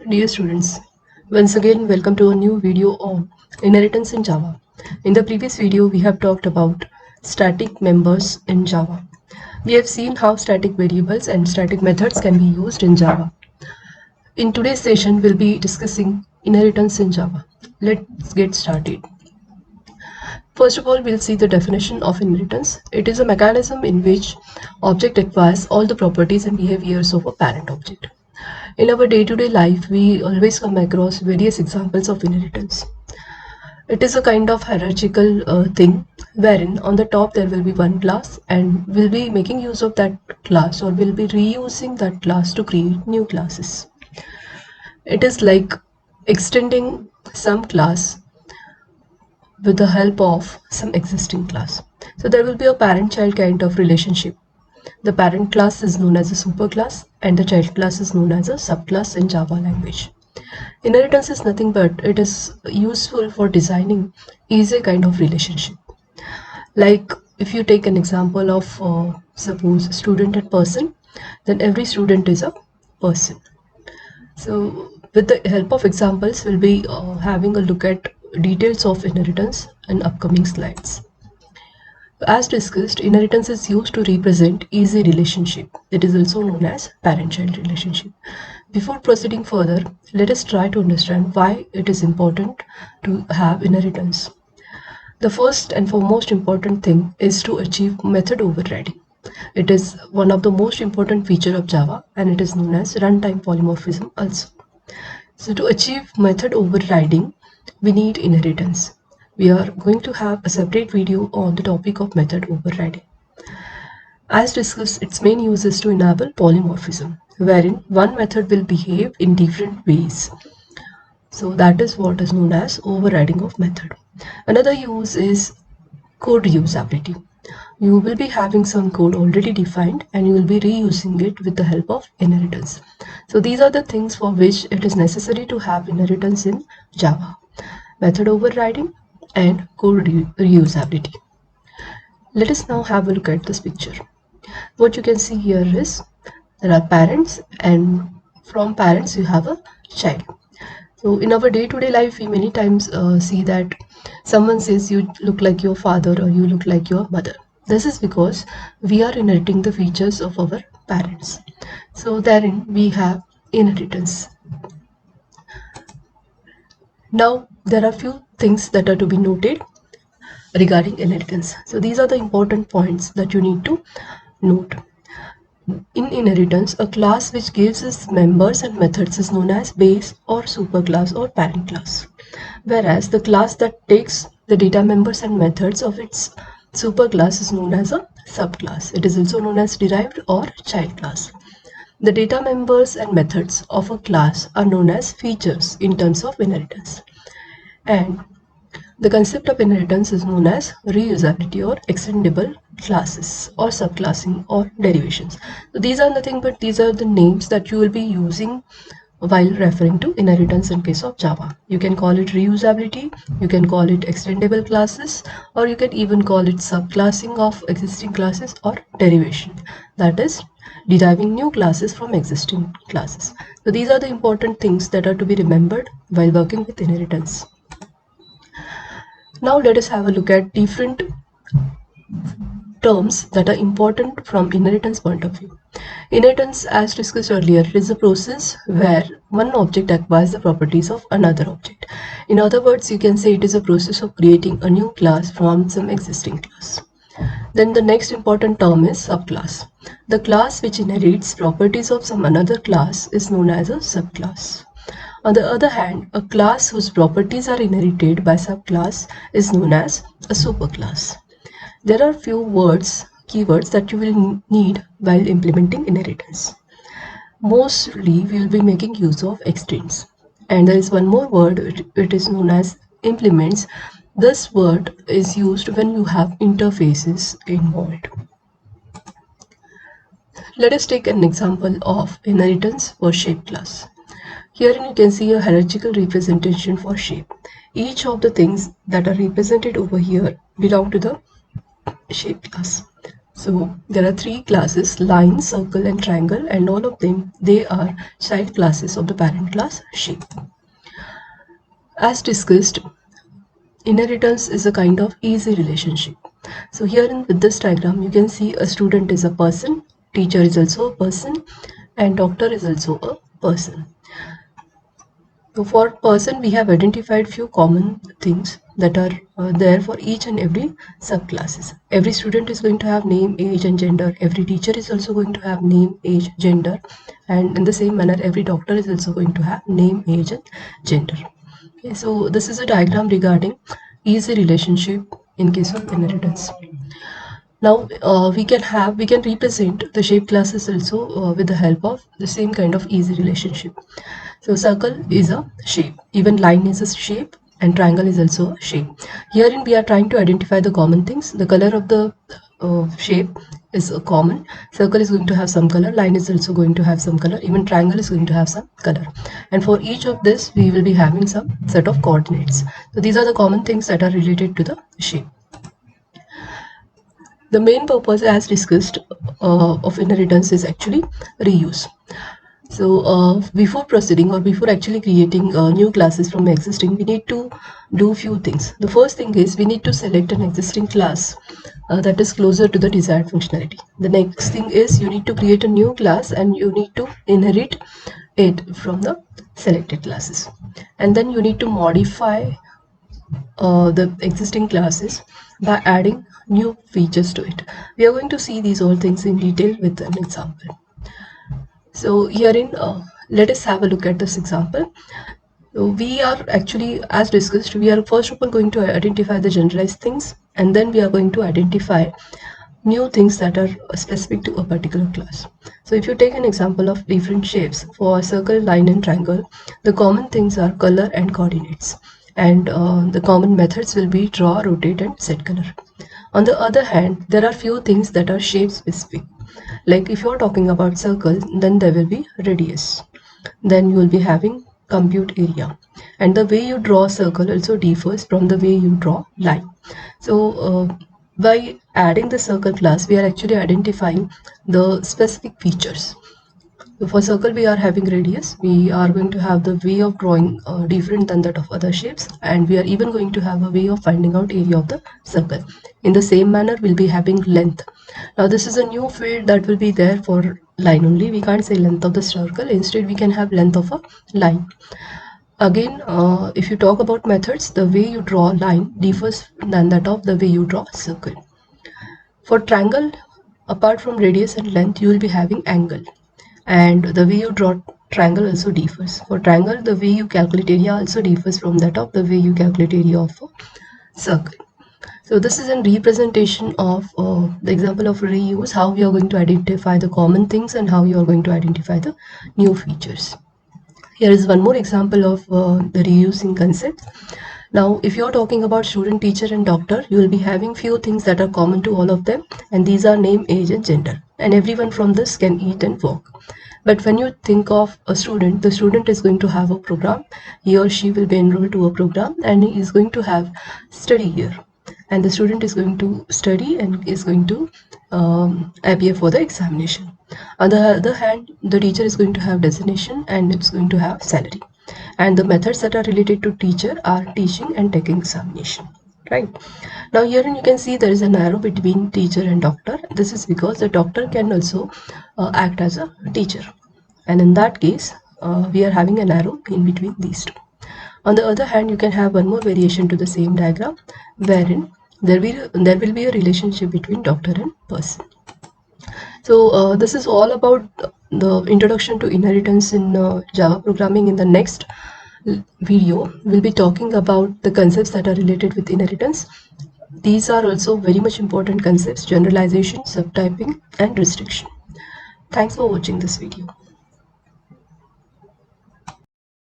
Dear students, once again welcome to a new video on inheritance in Java. In the previous video we have talked about static members in Java. We have seen how static variables and static methods can be used in Java. In today's session we'll be discussing inheritance in Java. Let's get started. First of all, we'll see the definition of inheritance. It is a mechanism in which object acquires all the properties and behaviors of a parent object. In our day-to-day life, we always come across various examples of inheritance. It is a kind of hierarchical thing wherein on the top there will be one class and we'll be making use of that class or we'll be reusing that class to create new classes. It is like extending some class with the help of some existing class. So there will be a parent-child kind of relationship. The parent class is known as a superclass and the child class is known as a subclass in Java language. Inheritance is nothing but it is useful for designing easy kind of relationship. Like if you take an example of suppose student and person, then every student is a person. So with the help of examples, we'll be having a look at details of inheritance in upcoming slides. As discussed, inheritance is used to represent easy relationship. It is also known as parent-child relationship. Before proceeding further, let us try to understand why it is important to have inheritance. The first and foremost important thing is to achieve method overriding. It is one of the most important feature of Java and it is known as runtime polymorphism also. So to achieve method overriding, we need inheritance. We are going to have a separate video on the topic of method overriding. As discussed, its main use is to enable polymorphism, wherein one method will behave in different ways. So that is what is known as overriding of method. Another use is code reusability. You will be having some code already defined and you will be reusing it with the help of inheritance. So these are the things for which it is necessary to have inheritance in Java. Method overriding and code reusability. Let us now have a look at this picture. What you can see here is there are parents and from parents you have a child. So in our day-to-day life we many times see that someone says you look like your father or you look like your mother. This is because we are inheriting the features of our parents. So therein we have inheritance. Now there are few things that are to be noted regarding inheritance. So these are the important points that you need to note. In inheritance, a class which gives its members and methods is known as base or superclass or parent class, whereas the class that takes the data members and methods of its superclass is known as a subclass. It is also known as derived or child class. The data members and methods of a class are known as features in terms of inheritance. And the concept of inheritance is known as reusability or extendable classes or subclassing or derivations. So these are nothing but these are the names that you will be using while referring to inheritance in case of Java. You can call it reusability, you can call it extendable classes, or you can even call it subclassing of existing classes or derivation. That is deriving new classes from existing classes. So these are the important things that are to be remembered while working with inheritance. Now let us have a look at different terms that are important from inheritance point of view. Inheritance, as discussed earlier, is a process where one object acquires the properties of another object. In other words, you can say it is a process of creating a new class from some existing class. Then the next important term is subclass. The class which inherits properties of some another class is known as a subclass. On the other hand, a class whose properties are inherited by subclass is known as a superclass. There are few keywords that you will need while implementing inheritance. Mostly we will be making use of extends. And there is one more word, it is known as implements. This word is used when you have interfaces involved. Let us take an example of inheritance for shape class. Here you can see a hierarchical representation for shape. Each of the things that are represented over here belong to the shape class. So there are three classes: line, circle and triangle, and all of them, they are child classes of the parent class shape. As discussed, inheritance is a kind of easy relationship. So here in with this diagram, you can see a student is a person, teacher is also a person, and doctor is also a person. So for person, we have identified few common things that are there for each and every subclasses. Every student is going to have name, age and gender. Every teacher is also going to have name, age, gender. And in the same manner, every doctor is also going to have name, age and gender. Okay, so this is a diagram regarding easy relationship in case of inheritance. Now we can represent the shape classes also with the help of the same kind of easy relationship. So circle is a shape, even line is a shape, and triangle is also a shape. Herein we are trying to identify the common things. The color of the shape is common. Circle is going to have some color, line is also going to have some color, even triangle is going to have some color. And for each of this we will be having some set of coordinates. So these are the common things that are related to the shape. The main purpose, as discussed, of inheritance is actually reuse. So before proceeding or before actually creating new classes from existing, we need to do few things. The first thing is we need to select an existing class that is closer to the desired functionality. The next thing is you need to create a new class and you need to inherit it from the selected classes. And then you need to modify the existing classes by adding new features to it. We are going to see these all things in detail with an example. So herein, let us have a look at this example. So we are actually, as discussed, we are first of all going to identify the generalized things, and then we are going to identify new things that are specific to a particular class. So if you take an example of different shapes for circle, line and triangle, the common things are color and coordinates, and the common methods will be draw, rotate and set color. On the other hand, there are few things that are shape specific. Like if you're talking about circle, then there will be radius. Then you will be having compute area. And the way you draw a circle also differs from the way you draw line. So by adding the circle class, we are actually identifying the specific features. So for circle, we are having radius. We are going to have the way of drawing different than that of other shapes, and we are even going to have a way of finding out area of the circle. In the same manner, we'll be having length. Now this is a new field that will be there for line only. We can't say length of the circle. Instead, we can have length of a line. Again, if you talk about methods, the way you draw a line differs than that of the way you draw a circle. For triangle, apart from radius and length, you will be having angle. And the way you draw triangle also differs. For triangle, the way you calculate area also differs from that of the way you calculate area of a circle. So this is a representation of the example of reuse, how we are going to identify the common things and how you are going to identify the new features. Here is one more example of the reusing concept. Now, if you're talking about student, teacher and doctor, you will be having few things that are common to all of them, and these are name, age and gender. And everyone from this can eat and walk. But when you think of a student, the student is going to have a program. He or she will be enrolled to a program and he is going to have study here. And the student is going to study and is going to appear for the examination. On the other hand, the teacher is going to have designation and it's going to have salary. And the methods that are related to teacher are teaching and taking examination. Right. Now here you can see there is an arrow between teacher and doctor. This is because the doctor can also act as a teacher. And in that case, we are having an arrow in between these two. On the other hand, you can have one more variation to the same diagram wherein there will be a relationship between doctor and person. So this is all about the introduction to inheritance in Java programming. In the next video, we'll be talking about the concepts that are related with inheritance. These are also very much important concepts: generalization, subtyping and restriction. Thanks for watching this video.